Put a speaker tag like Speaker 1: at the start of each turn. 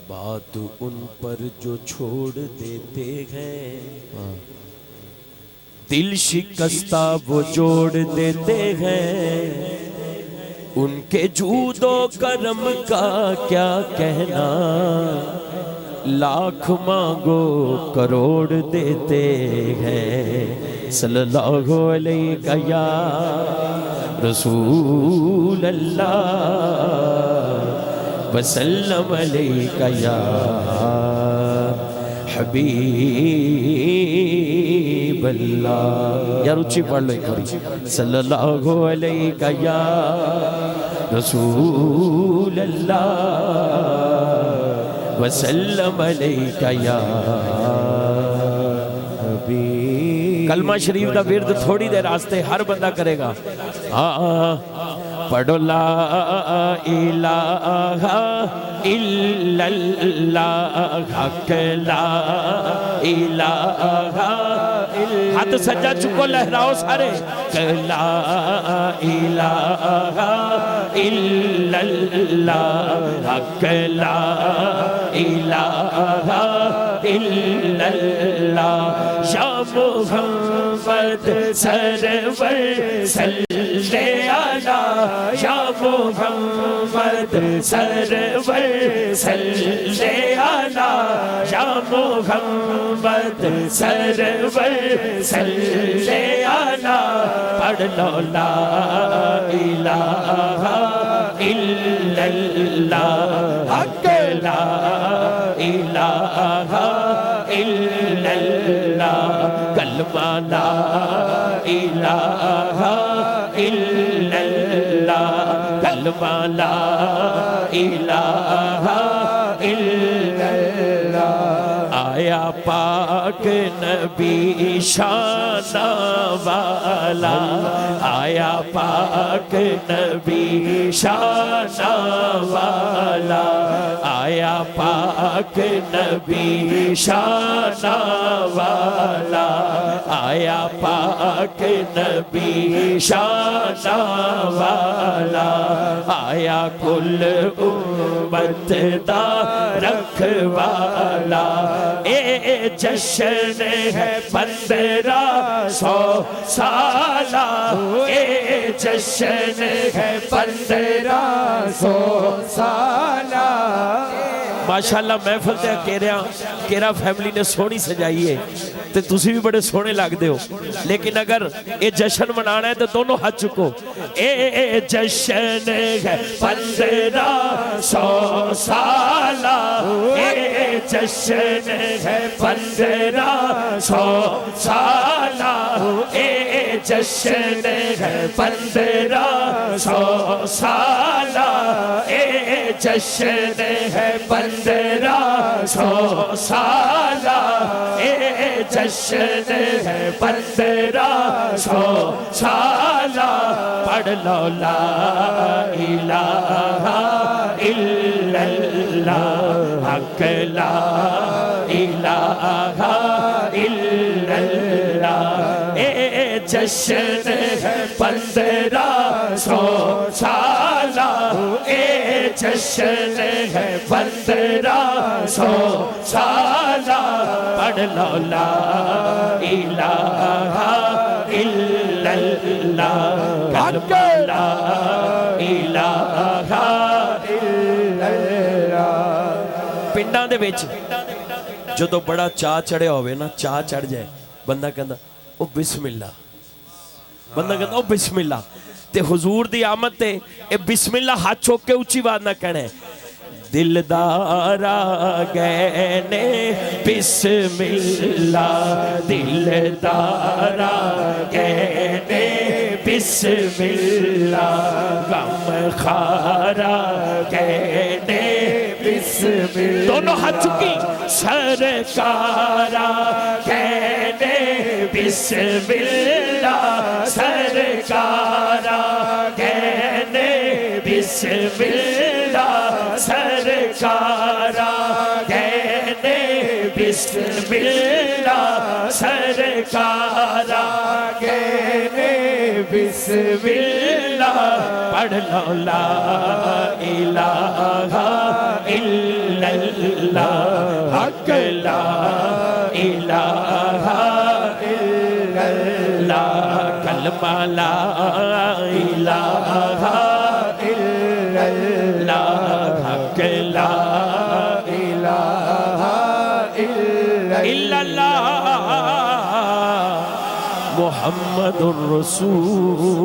Speaker 1: बात उन पर जो छोड़ देते हैं, दिल शिकस्ता वो जोड़ देते हैं। उनके जूदो करम का क्या कहना, लाख मांगो करोड़ देते हैं। सल्लल्लाहु अलैहि या रसूल अल्लाह वसल्लम अलैका या हबीब अल्लाह। यार ऊंची पढ़ लो एक बारी, सल्लल्लाहु अलैका या रसूल अल्लाह वसल्लम अलैका या हबीब। कलमा शरीफ का विरद थोड़ी देर रास्ते हर बंदा करेगा। हाँ पढ़ो ला इलाहा इल्लल्लाह, हक ला इलाहा। हाथ सज्जा चुको, लहराओ सारे। ला इलाहा इल्लल्लाह, हक ला इलाहा इल्लल्लाह। या मुहम्मद सरवर सल्ले अला, या मुहम्मद सरवर सल्ले अला, या मुहम्मद सरवर सल्ले अला। पढ़ लो ला इलाहा इल्लल्लाह, हक ला इलाहा इल्लल्लाह। कलमा ला इलाहा इल्लल्लाह, कलमा ला इलाहा इल्लल्लाह। आया पाक नबी शाना वाला, आया पाक नबी शाना वाला, आया पाक नबी शाना वाला, आया पाक नबी शाना वाला। आया कुल उम्मत दा रखवाला, ए जश्न है 1500 साला, ए जश्न है 1500 साला। माशाअल्लाह महफिल ते केरा फैमिली ने सोहनी सजाई है ते तुसी भी बड़े सोहने लगदे हो। लेकिन अगर ये जश्न मनाना है तो दोनों हाथ चुको। ए जश्न है 1500 साला, ए जश्न है 1500 साला, ए जश्न है 1500 साला, ए जश्न है 1500 साला, ए जश्न है 1500 साला। पढ़ लो ला इलाहा इल्लल्लाह, हक ला इलाहा इल्लल्लाह। ए जश्न है 1500 साला, ए जश्न है 1500 साला। पढ़ लो ला इलाहा इल्लल्लाह, हक ला इलाहा इल्लल्लाह। पिंडां दे विच जदों बड़ा चाह चढ़िया होवे ना, चाह चढ़ जाए, बंदा कहंदा ओ बिस्मिल्लाह, बंदा कहंदा ओ बिस्मिल्लाह। ते हुजूर दी आमद ते ए बिस्मिल्लाह हाथ चुक के ऊंची आवाज ना कहना। दिलदारा गए ने बिस्मिल्लाह, दिलदारा गए ने बिस्मिल्लाह, गम खारा गए ने बिस्मिल्लाह। दोनों हाथ चुकी। सरकारा गए ने बिस्मिल्लाह, सरकारा गए ने बिस्मिल्लाह, सरकारा गए ने बिस्मिल्लाह, सरकारा गए ने बिस्मिल्लाह। पढ़ लो ला इलाहा इल्लल्लाह, इल्लल्लाह हक ला इलाहा इल्लल्लाह कलमा ला इलाहा इल्लल्लाह हक ला इलाहा इल्लल्लाह मुहम्मदुर रसूलुल्लाह।